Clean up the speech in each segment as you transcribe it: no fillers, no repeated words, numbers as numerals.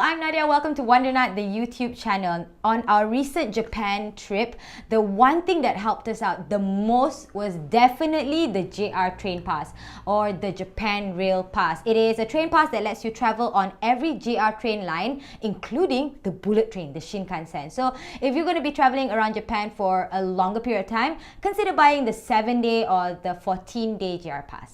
I'm Nadia. Welcome to Wondernut, the YouTube channel. On our recent Japan trip, the one thing that helped us out the most was definitely the JR train pass or the Japan Rail Pass. It is a train pass that lets you travel on every JR train line, including the bullet train, the shinkansen. So if you're going to be traveling around Japan for a longer period of time, consider buying the 7-day or the 14-day JR pass.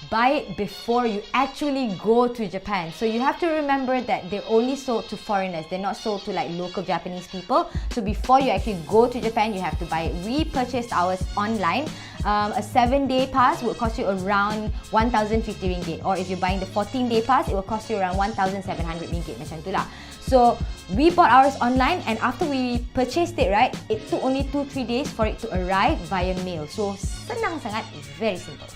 Buy it before you actually go to Japan. So you have to remember that they're only sold to foreigners. They're not sold to like local Japanese people. So before you actually go to Japan, you have to buy it. We purchased ours online. A 7-day pass will cost you around 1,050 ringgit. Or if you're buying the 14-day pass, it will cost you around 1,700 ringgit. Macam tu lah. So we bought ours online, and after we purchased it, right, it took only 2-3 days for it to arrive via mail. So senang sangat, very simple.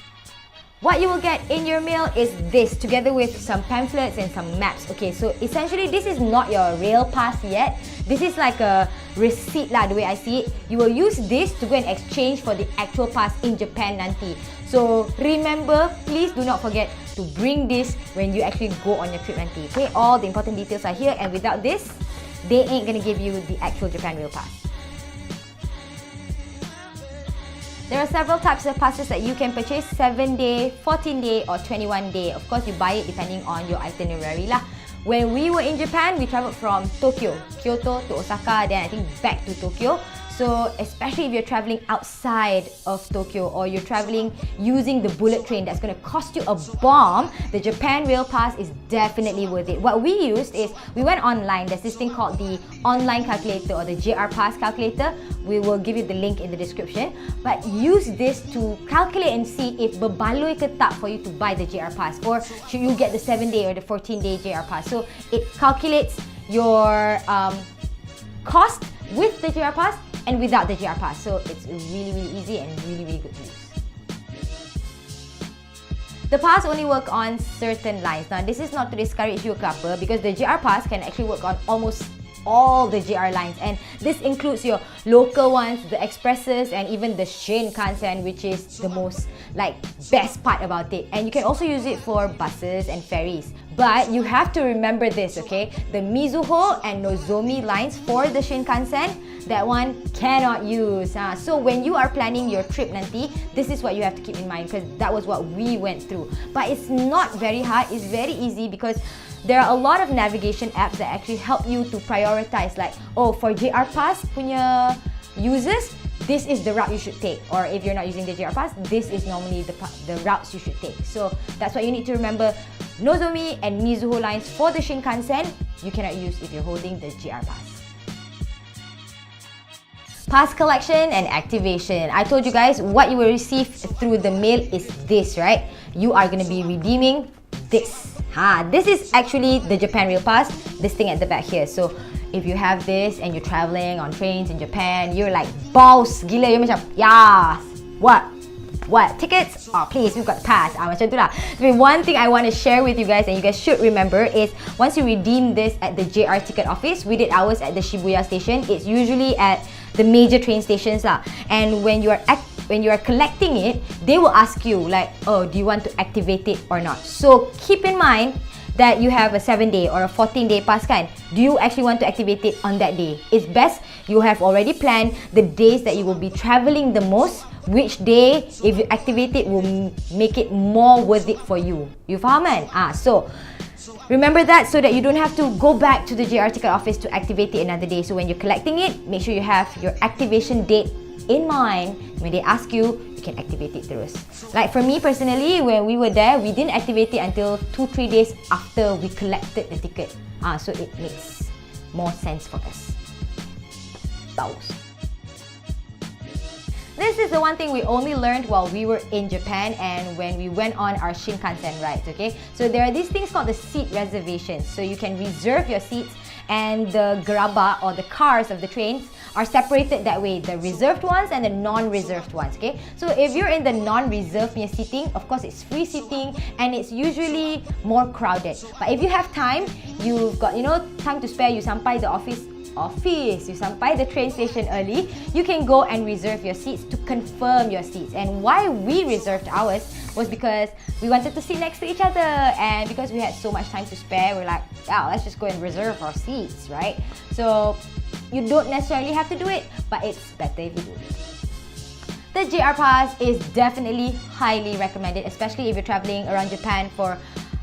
What you will get in your mail is this, together with some pamphlets and some maps. Okay, so essentially this is not your rail pass yet. This is like a receipt lah, the way I see it. You will use this to go and exchange for the actual pass in Japan nanti. So remember, please do not forget to bring this when you actually go on your trip nanti. Okay, all the important details are here, and without this, they ain't gonna give you the actual Japan Rail Pass. There are several types of passes that you can purchase: 7-day, 14-day or 21-day. Of course, you buy it depending on your itinerary lah. When we were in Japan, we traveled from Tokyo, Kyoto to Osaka, then I think back to Tokyo. So especially if you're traveling outside of Tokyo or you're traveling using the bullet train that's going to cost you a bomb, the Japan Rail Pass is definitely worth it. What we used is, we went online. There's this thing called the online calculator or the JR Pass calculator. We will give you the link in the description. But use this to calculate and see if berbaloi ke tak for you to buy the JR Pass, or should you get the 7-day or the 14-day JR Pass. So it calculates your cost with the JR Pass and without the JR Pass. So it's really easy and really good to use. The pass only work on certain lines. Now this is not to discourage you ke apa, because the JR Pass can actually work on almost all the JR lines, and this includes your local ones, the expresses, and even the shinkansen, which is the most best part about it. And you can also use it for buses and ferries. But you have to remember this, okay? The Mizuho and Nozomi lines for the shinkansen, that one cannot use. So when you are planning your trip nanti, this is what you have to keep in mind, because that was what we went through. But it's not very hard, it's very easy, because there are a lot of navigation apps that actually help you to prioritize, like, oh, for JR Pass punya users, this is the route you should take. Or if you're not using the JR Pass, this is normally the routes you should take. So that's what you need to remember. Nozomi and Mizuho lines for the Shinkansen, you cannot use if you're holding the JR Pass. Pass collection and activation. I told you guys what you will receive through the mail is this, right? You are going to be redeeming this. This is actually the Japan Rail Pass, this thing at the back here. So if you have this and you're traveling on trains in Japan, you're like, boss, gila, you're macam, yes, what? Tickets? Oh, please, we've got the pass. Macam tu lah. One thing I want to share with you guys, and you guys should remember, is once you redeem this at the JR ticket office, we did ours at the Shibuya station. It's usually at the major train stations lah. And when you are collecting it, they will ask you like, oh, do you want to activate it or not? So keep in mind that you have a 7-day or a 14-day pass kan. Do you actually want to activate it on that day? It's best you have already planned the days that you will be traveling the most. Which day, if you activate it, will make it more worth it for you. You faham kan? So remember that, so that you don't have to go back to the JR ticket office to activate it another day. So when you're collecting it, make sure you have your activation date in mind. When they ask you, you can activate it terus. Like for me personally, when we were there, we didn't activate it until 2-3 days after we collected the ticket. So it makes more sense for us. This is the one thing we only learned while we were in Japan and when we went on our Shinkansen rides, okay? So there are these things called the seat reservations. So you can reserve your seats, and the geraba or the cars of the trains are separated that way, the reserved ones and the non-reserved ones, okay? So if you're in the non-reserved seating, of course it's free seating and it's usually more crowded. But if you have time, you've got, time to spare, you sampai the office office, you sampai the train station early, you can go and reserve your seats to confirm your seats. And why we reserved ours was because we wanted to sit next to each other, and because we had so much time to spare, we're like, yeah, let's just go and reserve our seats, right? So you don't necessarily have to do it, but it's better if you do it. The JR Pass is definitely highly recommended, especially if you're traveling around Japan for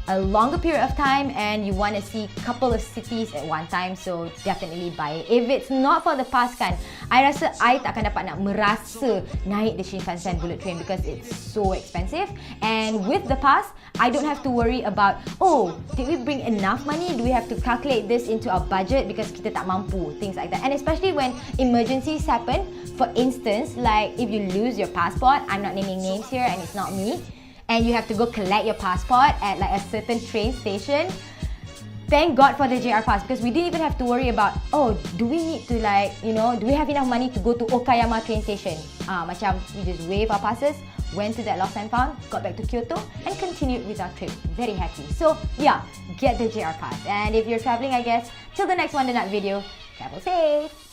a longer period of time and you want to see a couple of cities at one time, so definitely buy it. If it's not for the pass kan, I rasa I tak akan dapat nak merasa naik the Shinkansen bullet train because it's so expensive. And with the pass, I don't have to worry about, oh, did we bring enough money? Do we have to calculate this into our budget because kita tak mampu? Things like that. And especially when emergencies happen, for instance, like if you lose your passport, I'm not naming names here and it's not me, and you have to go collect your passport at like a certain train station. Thank God for the JR Pass, because we didn't even have to worry about, oh, do we need to like, you know, do we have enough money to go to Okayama train station? Macam we just wave our passes, went to that lost and found, got back to Kyoto and continued with our trip. Very happy. So yeah, get the JR Pass. And if you're traveling, I guess, till the next Wonder Nut video, travel safe!